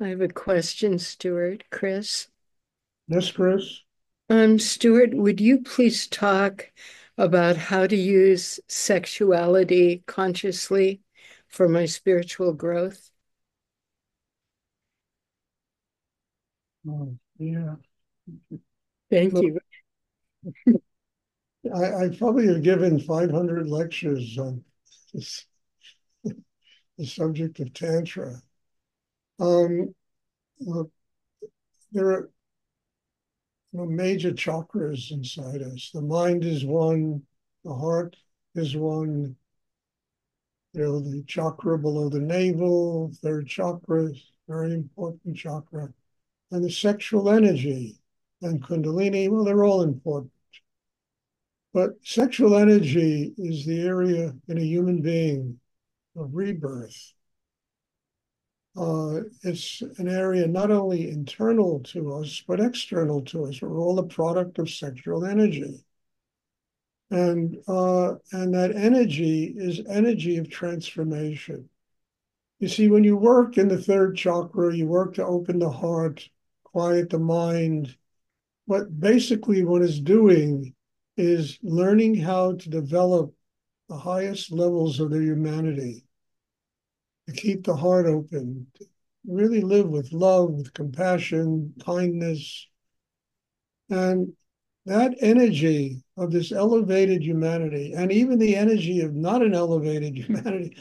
I have a question, Stuart. Chris. Yes, Chris. Stuart, would you please talk about how to use sexuality consciously for my spiritual growth? Yeah. Thank Look, you. I probably have given 500 lectures on this, the subject of Tantra. Um, Look, there are major chakras inside us. The mind is one, the heart is one, the chakra below the navel, third chakra, very important chakra, and the sexual energy and kundalini, well, they're all important. But sexual energy is the area in a human being of rebirth. It's an area not only internal to us, but external to us. We're all a product of sexual energy. And that energy is energy of transformation. You see, when you work in the third chakra, you work to open the heart, quiet the mind. What basically what it's doing is learning how to develop the highest levels of their humanity, to keep the heart open, to really live with love, with compassion, kindness. And that energy of this elevated humanity, and even the energy of not an elevated humanity,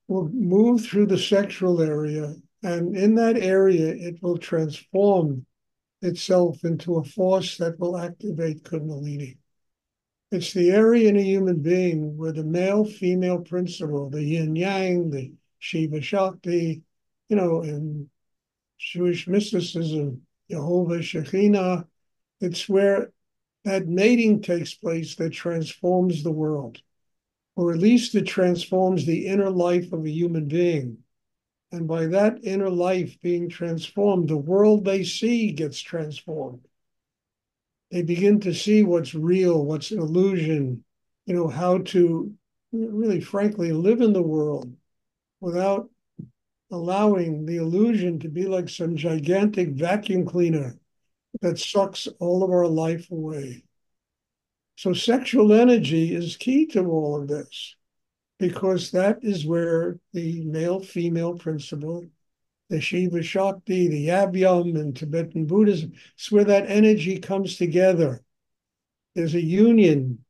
will move through the sexual area. And in that area, it will transform itself into a force that will activate Kundalini. It's the area in a human being where the male female principle, the yin yang, the Shiva Shakti, in Jewish mysticism, Jehovah Shekhinah, it's where that mating takes place that transforms the world, or at least it transforms the inner life of a human being. And by that inner life being transformed, the world they see gets transformed. They begin to see what's real, what's illusion, how to really, frankly, live in the world without allowing the illusion to be like some gigantic vacuum cleaner that sucks all of our life away. So, sexual energy is key to all of this because that is where the male female principle, the Shiva Shakti, the Yabyum in Tibetan Buddhism, it's where that energy comes together. There's a union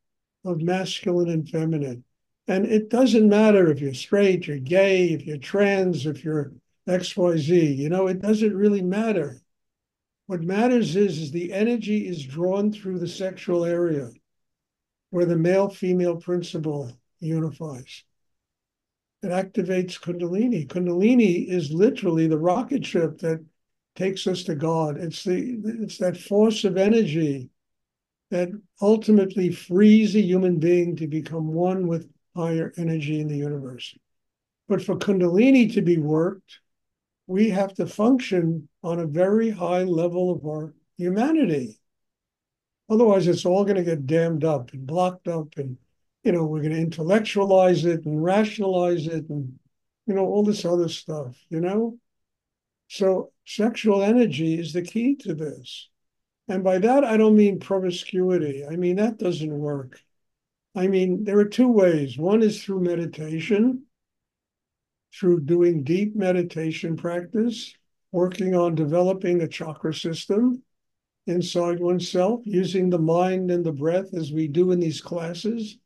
of masculine and feminine. And it doesn't matter if you're straight, you're gay, if you're trans, if you're XYZ, it doesn't really matter. What matters is the energy is drawn through the sexual area where the male female principle unifies. It activates Kundalini. Kundalini is literally the rocket ship that takes us to God. It's that force of energy that ultimately frees a human being to become one with higher energy in the universe. But for Kundalini to be worked, we have to function on a very high level of our humanity. Otherwise, it's all going to get dammed up and blocked up, and we're going to intellectualize it and rationalize it, and all this other stuff. So sexual energy is the key to this. And by that, I don't mean promiscuity. I mean, that doesn't work. I mean, there are two ways. One is through meditation, through doing deep meditation practice, working on developing a chakra system inside oneself, using the mind and the breath as we do in these classes,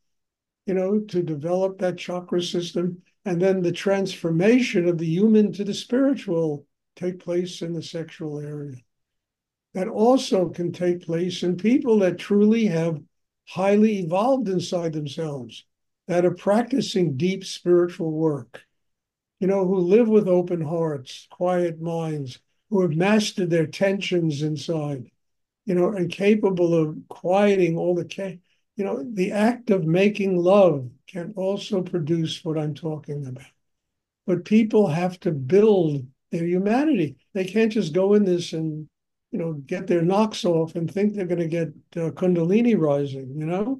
to develop that chakra system. And then the transformation of the human to the spiritual take place in the sexual area. That also can take place in people that truly have highly evolved inside themselves, that are practicing deep spiritual work, who live with open hearts, quiet minds, who have mastered their tensions inside, and capable of quieting all the act of making love can also produce what I'm talking about. But people have to build their humanity. They can't just go in this and, get their knocks off and think they're going to get Kundalini rising. Not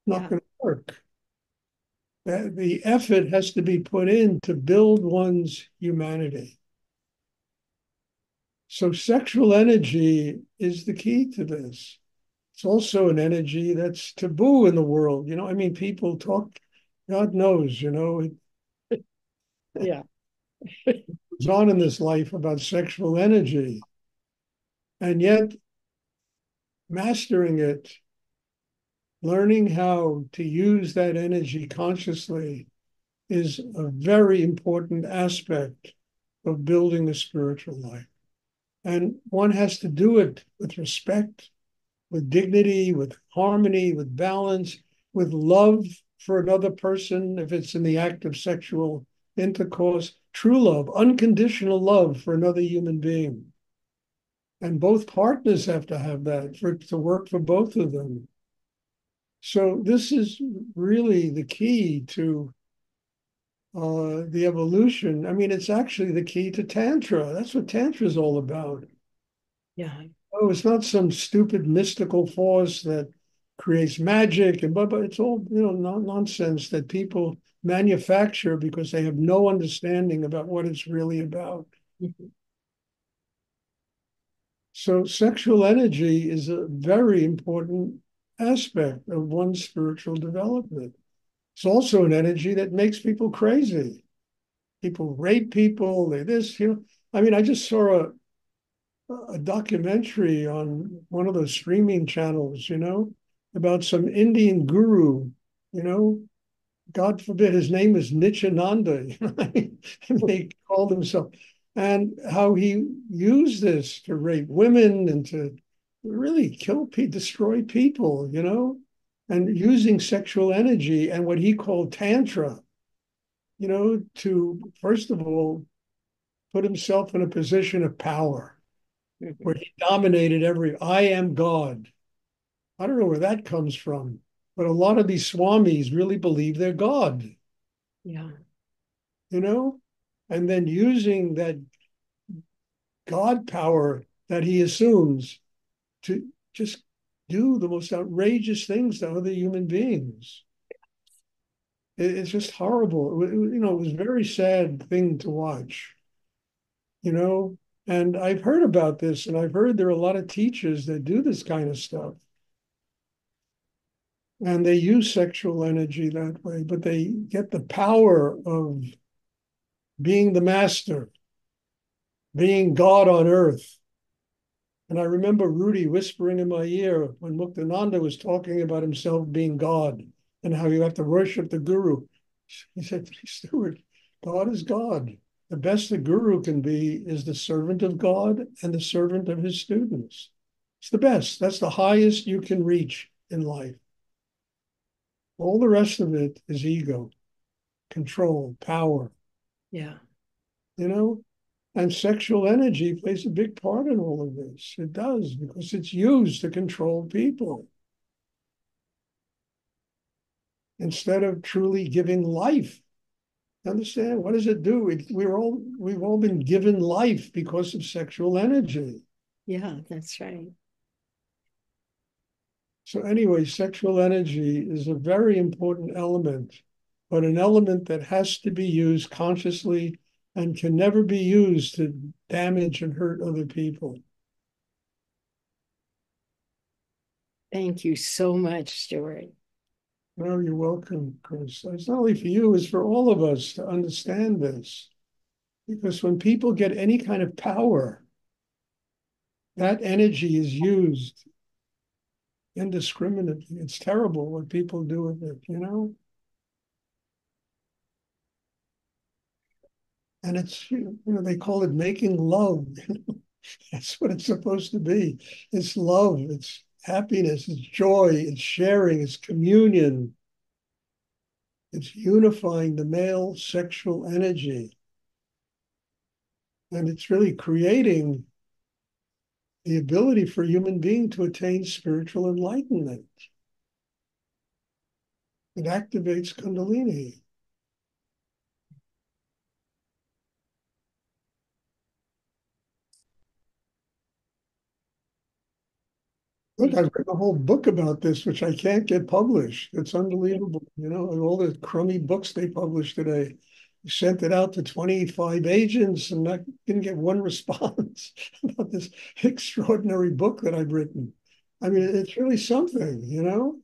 Yeah. going to work. The effort has to be put in to build one's humanity. So sexual energy is the key to this. It's also an energy that's taboo in the world. I mean, people talk, God knows, it Yeah. goes on in this life about sexual energy. And yet, mastering it, learning how to use that energy consciously is a very important aspect of building a spiritual life. And one has to do it with respect, with dignity, with harmony, with balance, with love for another person, if it's in the act of sexual intercourse, true love, unconditional love for another human being. And both partners have to have that for it to work for both of them. So this is really the key to the evolution. I mean, it's actually the key to Tantra. That's what Tantra is all about. Yeah. Oh, it's not some stupid mystical force that creates magic and but it's all nonsense that people manufacture because they have no understanding about what it's really about. Mhm. So sexual energy is a very important aspect of one's spiritual development. It's also an energy that makes people crazy. People rape people, they this, I mean, I just saw a documentary on one of those streaming channels, about some Indian guru, you know, God forbid his name is Nityananda, and they called himself, and how he used this to rape women and to really kill people, destroy people, and using sexual energy and what he called tantra, to first of all put himself in a position of power where Mhm. he dominated I am God. I don't know where that comes from, but a lot of these swamis really believe they're God, Yeah. you know? And then using that God power that he assumes to just do the most outrageous things to other human beings. It's just horrible. It was a very sad thing to watch, you know? And I've heard about this, and I've heard there are a lot of teachers that do this kind of stuff. And they use sexual energy that way, but they get the power of being the master, being God on earth. And I remember Rudy whispering in my ear when Muktananda was talking about himself being God and how you have to worship the guru. He said, Stuart, God is God. The best the guru can be is the servant of God and the servant of his students. It's the best. That's the highest you can reach in life. All the rest of it is ego, control, power, Yeah. you know? And sexual energy plays a big part in all of this. It does, because it's used to control people instead of truly giving life. Understand? What does it do? We've all been given life because of sexual energy. Yeah, that's right. So anyway, sexual energy is a very important element, but an element that has to be used consciously and can never be used to damage and hurt other people. Thank you so much, Stuart. No, you're welcome, Chris. It's not only for you, it's for all of us to understand this. Because when people get any kind of power, that energy is used indiscriminately. It's terrible what people do with it. And they call it making love. That's what it's supposed to be. It's love, it's happiness, it's joy, it's sharing, it's communion, it's unifying the male sexual energy. And it's really creating the ability for a human being to attain spiritual enlightenment. It activates kundalini. Look, Thank I've written a whole book about this, which I can't get published. It's unbelievable, all the crummy books they publish today. sent it out to 25 agents and I didn't get one response about this extraordinary book that I've written. I mean, it's really something, you know?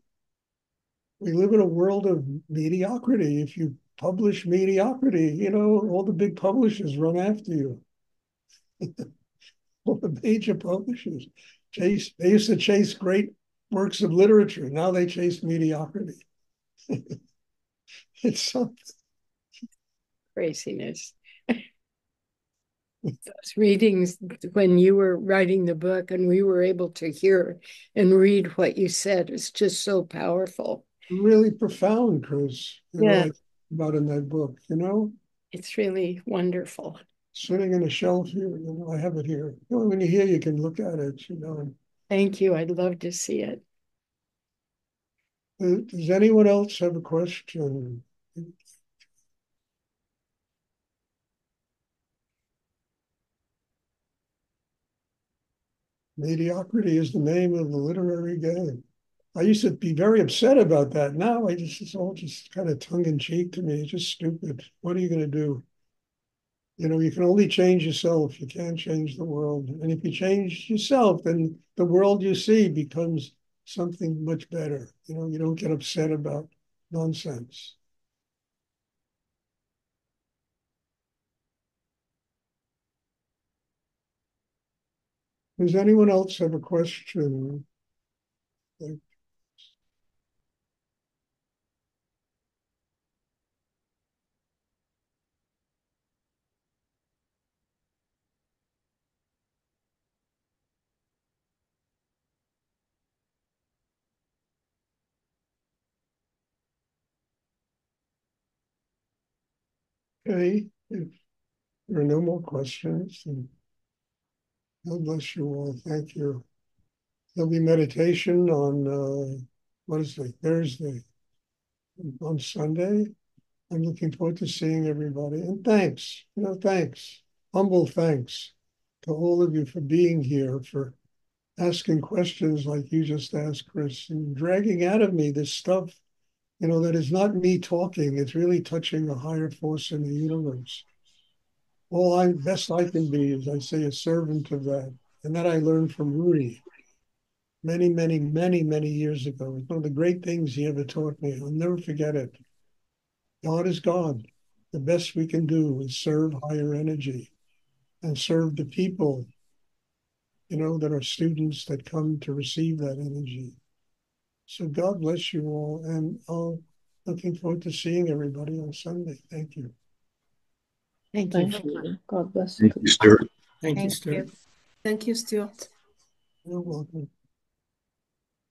We live in a world of mediocrity. If you publish mediocrity, you know, all the big publishers run after you. All the major publishers they used to chase great works of literature. Now they chase mediocrity. It's something. Craziness. Those readings when you were writing the book and we were able to hear and read what you said is just so powerful. Really profound, Chris, you know, Yeah, like about in that book, you know, it's really wonderful. sitting in a shelf here, you know, I have it here. You know, when you're here, you can look at it, you know. Thank you. I'd love to see it. Does anyone else have a question? Mediocrity is the name of the literary game. I used to be very upset about that. Now I just, it's all just kind of tongue in cheek to me. It's just stupid. What are you going to do? You know, you can only change yourself. You can't change the world. And if you change yourself, then the world you see becomes something much better. You know, you don't get upset about nonsense. Does anyone else have a question? Okay, if there are no more questions, then God bless you all. Thank you. There'll be meditation on what is it, Thursday, on Sunday. I'm looking forward to seeing everybody. And thanks, you know, thanks, humble thanks to all of you for being here, for asking questions like you just asked, Chris, and dragging out of me this stuff, you know, that is not me talking. It's really touching a higher force in the universe. All I best I can be is, I say, a servant of that. And that I learned from Rudy many, many, many, many years ago. It's one of the great things he ever taught me. I'll never forget it. God is God. The best we can do is serve higher energy and serve the people, you know, that are students that come to receive that energy. So God bless you all. And I'll looking forward to seeing everybody on Sunday. Thank you. Thank you. Thank you. God bless you Thank too. you, Stuart. Thank you, Thank Stuart. you. Thank you, Stuart. You're welcome.